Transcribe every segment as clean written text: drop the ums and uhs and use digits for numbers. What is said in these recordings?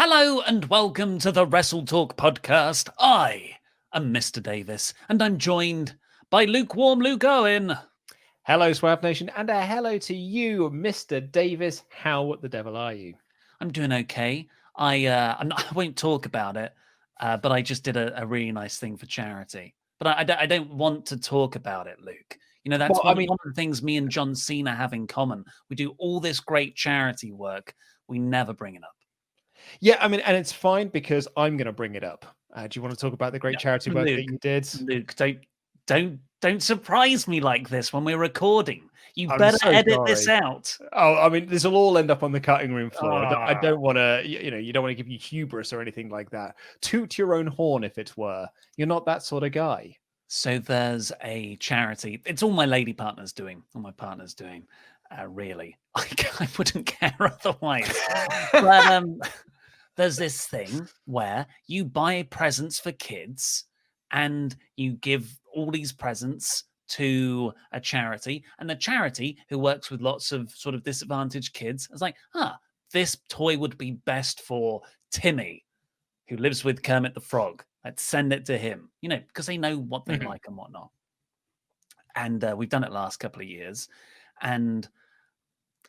Hello and welcome to the WrestleTalk podcast. I am Mr. Davis and I'm joined by lukewarm Luke Owen. Hello, Swerve Nation, and a hello to you, Mr. Davis. How the devil are you? I'm doing okay. I won't talk about it, but I just did a really nice thing for charity. But I don't want to talk about it, Luke. You know, that's one of the things me and John Cena have in common. We do all this great charity work. We never bring it up. Yeah, I mean, and it's fine because I'm going to bring it up. Do you want to talk about the great charity work that you did? Luke, don't surprise me like this when we're recording. You better edit this out. Oh, I mean, this will all end up on the cutting room floor. I don't want to, you don't want to give you hubris or anything like that. Toot your own horn, if it were. You're not that sort of guy. So there's a charity. It's all my lady partner's doing. All my partner's doing. Really, I wouldn't care otherwise. But there's this thing where you buy presents for kids and you give all these presents to a charity, and the charity who works with lots of sort of disadvantaged kids is like, this toy would be best for Timmy, who lives with Kermit the Frog. Let's send it to him, because they know what they like and whatnot. And we've done it last couple of years, and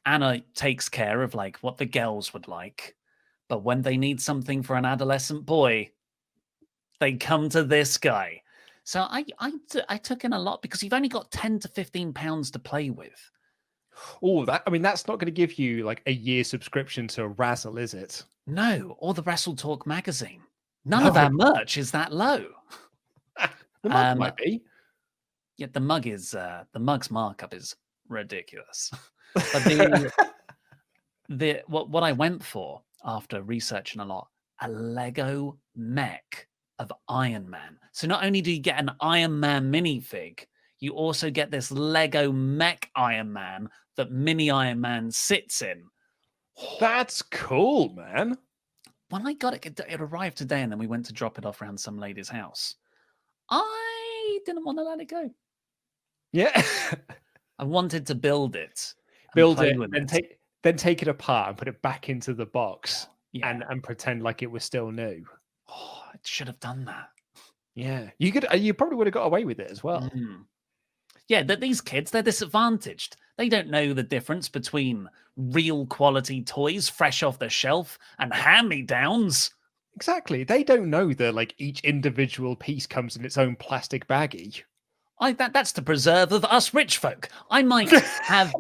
Anna takes care of like what the girls would like. But when they need something for an adolescent boy, they come to this guy. So I took in a lot because you've only got 10 to 15 pounds to play with. Oh, that's not going to give you like a year subscription to Razzle, is it? No, or the WrestleTalk magazine. None of our merch is that low. The mug might be. Yeah, the mug's markup is ridiculous. But what I went for after researching a lot, a Lego mech of Iron Man. So not only do you get an Iron Man minifig, you also get this Lego mech Iron Man that mini Iron Man sits in. That's cool, man. When I got it arrived today, and then we went to drop it off around some lady's house. I didn't want to let it go. Yeah. I wanted to build it. Then take it apart and put it back into the box and pretend like it was still new. Oh, I should have done that. Yeah, you probably would have got away with it as well. Yeah, that these kids, they're disadvantaged. They don't know the difference between real quality toys fresh off the shelf and hand-me-downs. Exactly. They don't know that like each individual piece comes in its own plastic baggie. That's the preserve of us rich folk. I might have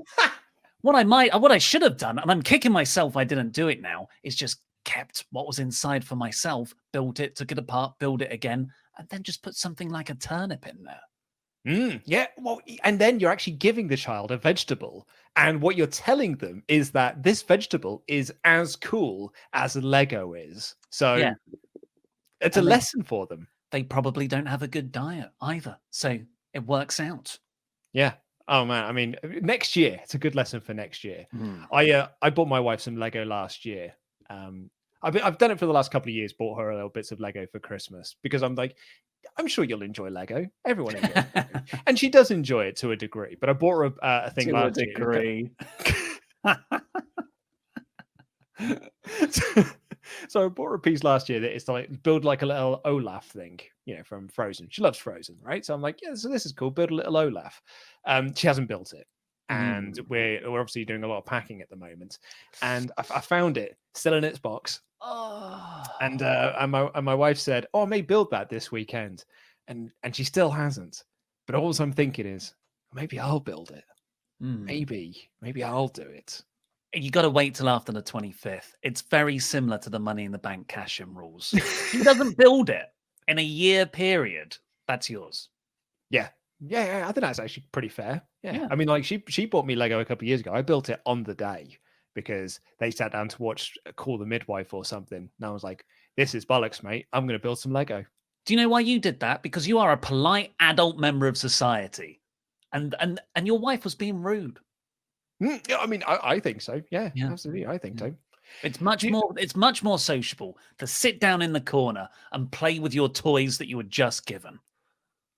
what I should have done, and I'm kicking myself I didn't do it now, is just kept what was inside for myself, built it, took it apart, build it again, and then just put something like a turnip in there. Yeah, well, and then you're actually giving the child a vegetable, and what you're telling them is that this vegetable is as cool as Lego is. So it's a lesson for them. They probably don't have a good diet either, so it works out. Yeah. Oh man, I mean, next year it's a good lesson for next year. I bought my wife some Lego last year. I've done it for the last couple of years. Bought her little bits of Lego for Christmas because I'm like, I'm sure you'll enjoy Lego. Everyone enjoys Lego. And she does enjoy it to a degree. But I bought her a thing last year. So I bought her a piece last year that it's like build like a little Olaf thing, from Frozen. She loves Frozen, right? So I'm like, yeah, so this is cool. Build a little Olaf. She hasn't built it. And we're obviously doing a lot of packing at the moment. And I found it still in its box. And my wife said, I may build that this weekend. And she still hasn't. But all I'm thinking is, maybe I'll build it. Maybe I'll do it. You got to wait till after the 25th. It's very similar to the Money in the Bank cash-in rules. He doesn't build it in a year period. That's yours. Yeah. I think that's actually pretty fair. Yeah. I mean, like she bought me Lego a couple of years ago. I built it on the day because they sat down to watch Call the Midwife or something. And I was like, this is bollocks, mate. I'm going to build some Lego. Do you know why you did that? Because you are a polite adult member of society. And your wife was being rude. I mean, I think so. Yeah, absolutely. I think so. It's much more sociable to sit down in the corner and play with your toys that you were just given.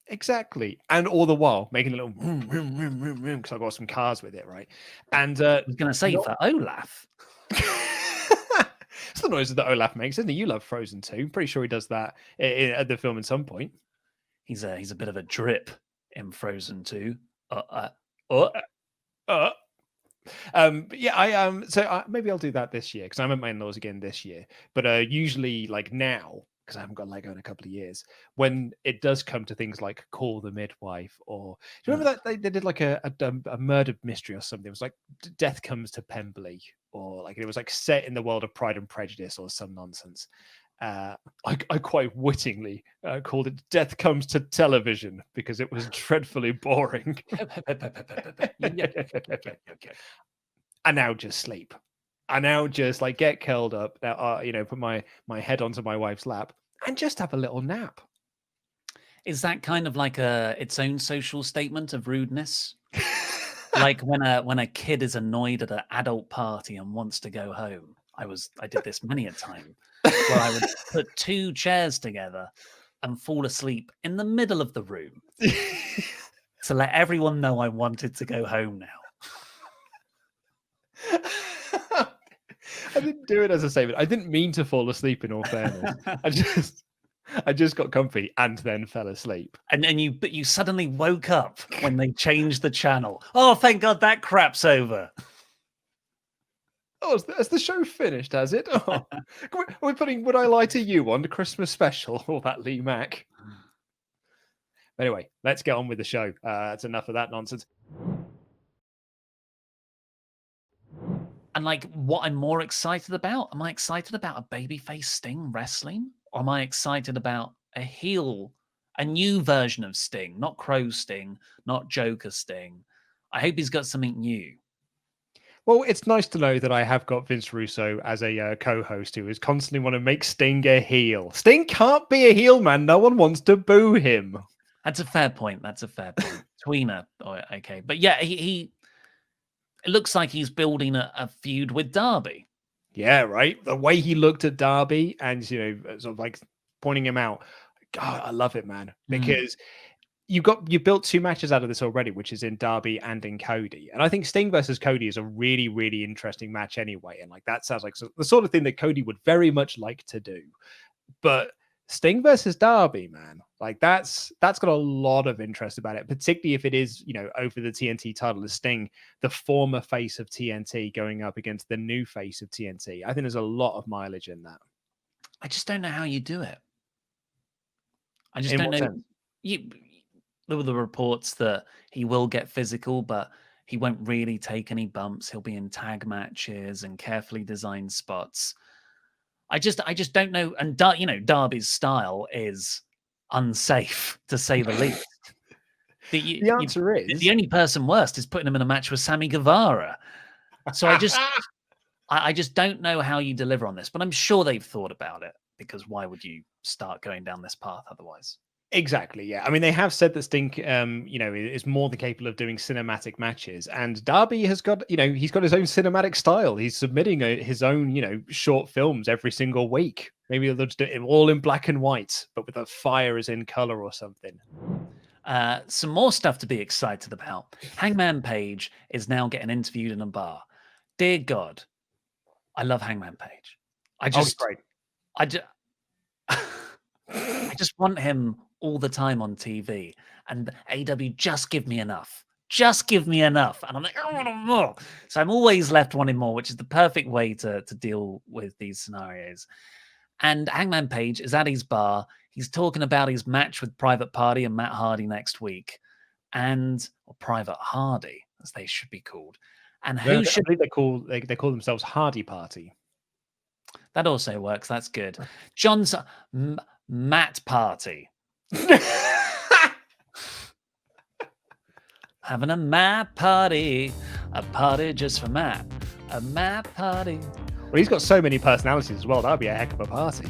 Exactly. And all the while making a little because I got some cars with it, right? And I was going to say for Olaf. It's the noises that Olaf makes, isn't he? You love Frozen 2. I'm pretty sure he does that at the film at some point. He's a bit of a drip in Frozen 2. But yeah, so maybe I'll do that this year because I'm at my in-laws again this year. But usually, like now, because I haven't got Lego in a couple of years, when it does come to things like Call the Midwife, or do you remember that they did like a murder mystery or something? It was like Death Comes to Pemberley, or like it was like set in the world of Pride and Prejudice or some nonsense. I quite wittingly called it Death Comes to Television because it was dreadfully boring. I now just sleep. I now just like get curled up, put my head onto my wife's lap and just have a little nap. Is that kind of like its own social statement of rudeness? Like when a kid is annoyed at an adult party and wants to go home. I did this many a time where I would put two chairs together and fall asleep in the middle of the room to let everyone know I wanted to go home now. I didn't do it as a statement. I didn't mean to fall asleep, in all fairness. I just got comfy and then fell asleep. And you suddenly woke up when they changed the channel. Oh, thank God that crap's over. Oh, has the show finished, has it? Oh. We're putting Would I Lie to You on the Christmas special, all that Lee Mack. Anyway, let's get on with the show. That's enough of that nonsense. And like, what I'm more excited about? Am I excited about a babyface Sting wrestling? Or am I excited about a new version of Sting? Not Crow Sting, not Joker Sting. I hope he's got something new. Well, it's nice to know that I have got Vince Russo as a co-host who is constantly want to make Sting a heel. Sting can't be a heel, man. No one wants to boo him. That's a fair point. Tweener. Okay. But yeah, he it looks like he's building a feud with Darby. Yeah, right. The way he looked at Darby and, sort of like pointing him out. God, I love it, man. Because you built two matches out of this already, which is in Darby and in Cody. And I think Sting versus Cody is a really, really interesting match anyway. And like that sounds like the sort of thing that Cody would very much like to do. But Sting versus Darby, man, like that's got a lot of interest about it, particularly if it is, over the TNT title as Sting, the former face of TNT, going up against the new face of TNT. I think there's a lot of mileage in that. I just don't know how you do it. I just don't know. There were the reports that he will get physical, but he won't really take any bumps. He'll be in tag matches and carefully designed spots. I just don't know. And Darby's style is unsafe, to say the least. The answer is the only person worst is putting him in a match with Sammy Guevara. So I just don't know how you deliver on this, but I'm sure they've thought about it, because why would you start going down this path otherwise? Exactly, yeah. I mean, they have said that Sting, is more than capable of doing cinematic matches, and Darby has got, he's got his own cinematic style. He's submitting his own, short films every single week. Maybe they'll just do it all in black and white, but with a fire as in color or something. Some more stuff to be excited about. Hangman Page is now getting interviewed in a bar. Dear God, I love Hangman Page. I just want him all the time on TV, and AEW, just give me enough. And I'm like, I want more. So I'm always left wanting more, which is the perfect way to deal with these scenarios. And Hangman Page is at his bar. He's talking about his match with Private Party and Matt Hardy next week, or Private Hardy, as they should be called. And I think they call themselves Hardy Party. That also works. That's good. John's Matt Party. Having a Matt party, a party just for Matt, a Matt party. Well, he's got so many personalities as well. That'd be a heck of a party.